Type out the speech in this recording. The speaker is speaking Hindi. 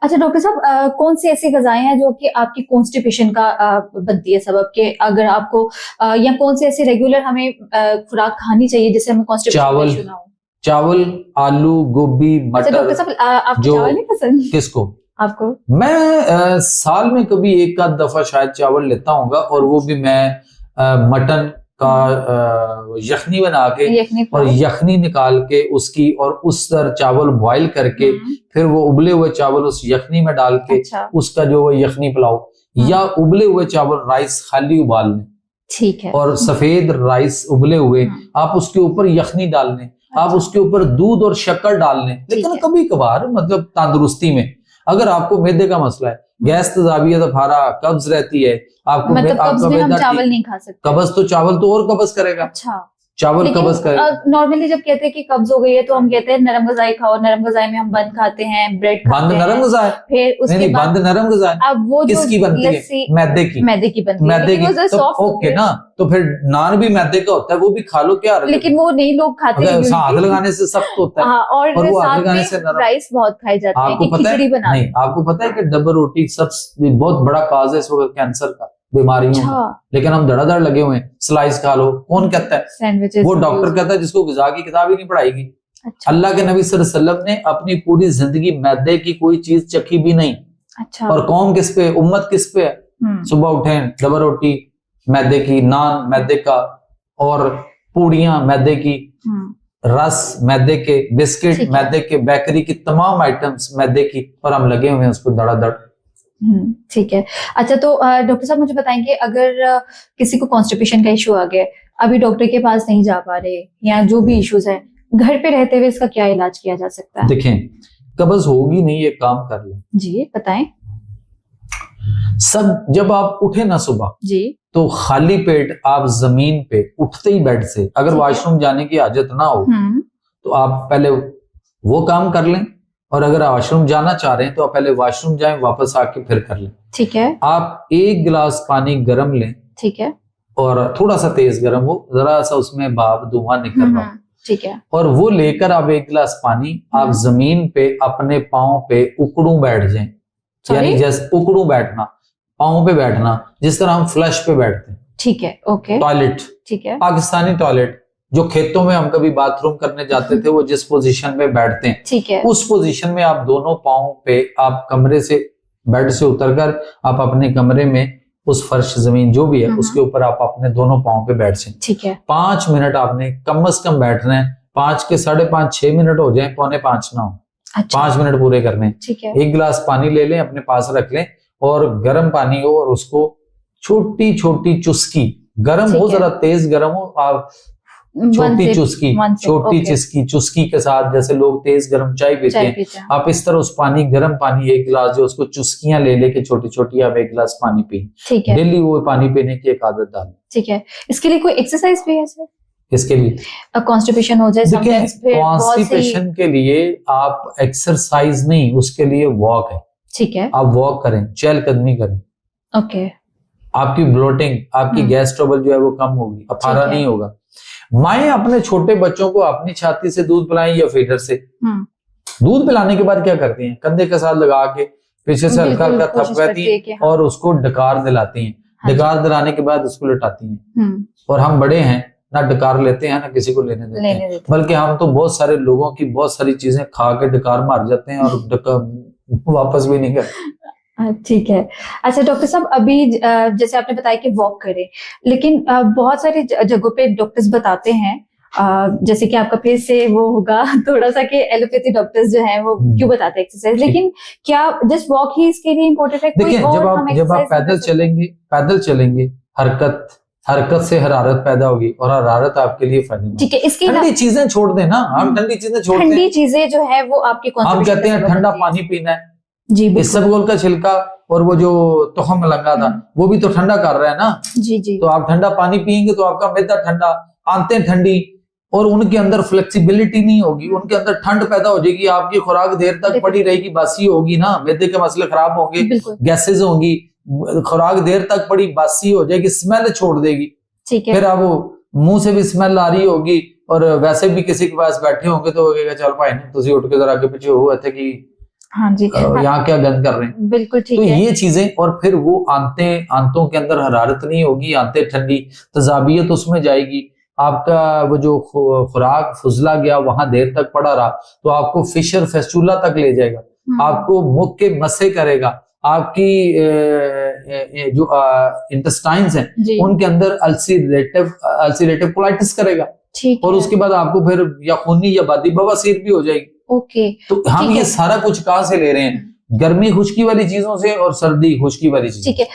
अच्छा डॉक्टर साहब, कौन सी ऐसी ग़िज़ाएं हैं जो कि आपकी कॉन्स्टिपेशन का बनती है सबब के, अगर आपको या कौन सी ऐसी रेगुलर हमें खुराक खानी चाहिए जिससे हमें कॉन्स्टिपेशन का इशू ना हो? चावल, आलू, गोभी, अच्छा मटर। डॉक्टर साहब, आपको जो चावल नहीं पसंद? किसको? आपको? मैं साल में कभी एक आध दफा शायद चावल लेता हूँगा, और वो भी मैं मटन का यखनी बना के और यखनी निकाल के उसकी, और उस तरह चावल बॉईल करके फिर वो उबले हुए चावल उस यखनी में डाल के उसका जो वो यखनी पुलाव, या उबले हुए चावल राइस खाली उबाल लें, ठीक है, और सफेद राइस उबले हुए आप उसके ऊपर यखनी डाल लें, आप उसके ऊपर दूध और शक्कर डाल लें। लेकिन कभी कभार मतलब तंदुरुस्ती में, अगर आपको मैदे का मसला है, गैस तजाबियत फारा, कब्ज रहती है, आपको मतलब कब्ज में हम चावल नहीं खा सकते। कब्ज तो चावल तो और कब्ज करेगा। अच्छा, चावल कब्ज करेगा। नॉर्मली जब कहते हैं कि कब्ज हो गई है तो हम कहते हैं नरम ग़िज़ाएं खाओ, नरम ग़िज़ाएं में हम बंद खाते हैं, ब्रेड खाते हैं। बंद नरम ग़िज़ा है? फिर उसके बाद बंद नरम ग़िज़ा है। अब वो किसकी बनती है? मैदे की। मैदे की बनती है, मैदे की तो ओके ना, तो फिर नान भी मैदे का होता है, वो भी खा लो, क्या? लेकिन वो नहीं लोग खाते हैं, हाथ लगाने से सख्त होता है। और वो साथ में राइस बहुत खाए जाते हैं कि खिचड़ी बना। नहीं, आपको पता है कि डबल रोटी सबसे बहुत बड़ा काज है इस वक्त कैंसर का, बीमारियों, लेकिन हम धड़ाधड़ लगे हुए हैं। स्लाइस खा लो, कौन कहता है? वो डॉक्टर कहता है जिसको ग़िज़ा की किताब ही नहीं पढ़ाएगी। अच्छा। अल्लाह के नबी सल्लल्लाहु अलैहि वसल्लम ने अपनी पूरी जिंदगी मैदे की कोई चीज चखी भी नहीं। अच्छा। और कौम किस पे, उम्मत किस पे है? सुबह उठे डबल रोटी मैदे की, नान मैदे का, और पूड़ियां मैदे की, रस मैदे के, बिस्किट मैदे के, बेकरी की तमाम आइटम्स मैदे की, और हम लगे हुए हैं उसको धड़ाधड़। ठीक है। अच्छा तो डॉक्टर साहब मुझे बताएंगे, अगर किसी को कॉन्स्टिपेशन का इशू आ गया, अभी डॉक्टर के पास नहीं जा पा रहे, या जो भी इश्यूज है, घर पे रहते हुए इसका क्या इलाज किया जा सकता है? देखें, कब्ज होगी नहीं, ये काम कर लें। जी बताएं। सब जब आप उठे ना सुबह जी, तो खाली पेट आप जमीन पे उठते ही बेड से, अगर वॉशरूम जाने की हाजत ना हो तो आप पहले वो काम कर लें, और अगर वॉशरूम जाना चाह रहे हैं तो आप पहले वॉशरूम जाएं, वापस आके फिर कर लें। ठीक है। आप एक गिलास पानी गर्म लें। ठीक है। और थोड़ा सा तेज गर्म हो, जरा सा उसमें भाप धुआं निकल रहा हो। ठीक है। और वो लेकर आप एक गिलास पानी आप जमीन पे अपने पाँव पे उकड़ू बैठ जाएं, यानी जैसे उकड़ू बैठना, पाँव पे बैठना, जिस तरह हम फ्लश पे बैठते हैं। ठीक है, ओके। टॉयलेट, ठीक है, पाकिस्तानी टॉयलेट जो खेतों में हम कभी बाथरूम करने जाते थे, वो जिस पोजीशन में बैठते हैं, ठीक है, उस पोजीशन में आप दोनों पाँव पे, आप कमरे से, बेड से उतरकर आप अपने कमरे में उस फर्श जमीन जो भी है उसके ऊपर आप अपने दोनों पाँव पे बैठ जाए। ठीक है। 5 मिनट आपने कम से कम बैठना है। 5 के 5.5 6 मिनट हो जाए, 4:45 ना हो। अच्छा। 5 मिनट पूरे करने। ठीक है। एक गिलास पानी ले लें, अपने पास रख लें, और गर्म पानी हो, और उसको छोटी छोटी चुस्की, गर्म हो, जरा तेज गर्म हो, आप छोटी चुस्की के साथ, जैसे लोग तेज गर्म चाय पीते हैं, आप इस तरह उस पानी, गर्म पानी एक गिलास जो, उसको चुस्कियां ले लेके छोटी छोटी आप एक गिलास पानी पिए। डेली वो पानी पीने की एक आदत डालें। ठीक है। इसके लिए कोई एक्सरसाइज भी है सर? इसके लिए कॉन्स्टिपेशन हो जाए, कॉन्स्टिपेशन के लिए आप एक्सरसाइज नहीं, उसके लिए वॉक है। ठीक है। आप वॉक करें, चहलकदमी करें। ओके। आपकी ब्लोटिंग, आपकी गैस ट्रबल जो है वो कम होगी, अफारा नहीं होगा। माएं अपने छोटे बच्चों को अपनी छाती से दूध पिलाएं या फीडर से। दूध पिलाने के बाद क्या करती हैं? कंधे के साथ लगा के पीछे से हल्का हल्का थपकाती हैं और उसको डकार दिलाती हैं। डकार दिलाने के बाद उसको लटाती हैं। और हम बड़े हैं, ना डकार लेते हैं ना किसी को लेने देते हैं, बल्कि हम तो बहुत सारे लोगों की बहुत सारी चीजें खा के डकार मार जाते हैं और वापस भी नहीं करते। ठीक है। अच्छा डॉक्टर साहब, अभी जैसे आपने बताया कि वॉक करें, लेकिन बहुत सारी जगहों पे डॉक्टर्स बताते हैं, जैसे कि आपका फिर से वो होगा थोड़ा सा कि एलोपैथी डॉक्टर्स जो हैं वो क्यों बताते हैं एक्सरसाइज, लेकिन क्या जस्ट वॉक ही इसके लिए इम्पोर्टेंट है? देखिए, जब आप पैदल चलेंगे, हरकत से हरारत पैदा होगी, और हरारत आपके लिए फायदेमंद। ठीक है। इसके ठंडी चीजें छोड़ देना, हम ठंडी चीजें छोड़ दें। ठंडी चीजें जो है वो आपके हम कहते हैं ठंडा पानी पीना है जी, इसबगोल का छिलका और वो जो तुखम लगा था वो भी तो ठंडा कर रहा है ना। जी जी। तो आप ठंडा पानी पियेंगे तो आपका मैदा ठंडा, आंतें ठंडी, और उनके अंदर फ्लेक्सिबिलिटी नहीं होगी, उनके अंदर ठंड पैदा हो जाएगी, आपकी खुराक देर तक पड़ी रहेगी, बासी होगी ना, मैदे के मसले खराब होंगे, गैसेज होंगी, खुराक देर तक पड़ी बासी हो जाएगी, स्मेल छोड़ देगी। ठीक है। फिर आप मुंह से भी स्मेल आ रही होगी, और वैसे भी किसी के पास बैठे होंगे तो चल भाई तुसी उठ के जरा के पीछे हो थे कि हाँ जी, यहाँ क्या गंद कर रहे हैं। बिल्कुल ठीक तो है। ये चीजें, और फिर वो आंतों के अंदर हरारत नहीं होगी, आंतें ठंडी, तजाबियत उसमें जाएगी, आपका वो जो खुराक फुजला गया वहां देर तक पड़ा रहा तो आपको फिशर फेस्टुला तक ले जाएगा, आपको मुख के मसे करेगा, आपकी जो इंटेस्टाइन्स हैं उनके अंदर अल्सरेटिव कोलाइटिस करेगा, और उसके बाद आपको फिर या खूनी या बादी बवासीर भी हो जाएगी। ओके, तो हम ये सारा कुछ कहाँ से ले रहे हैं? गर्मी खुश्की वाली चीजों से और सर्दी खुश्की वाली चीजों से। ठीक है।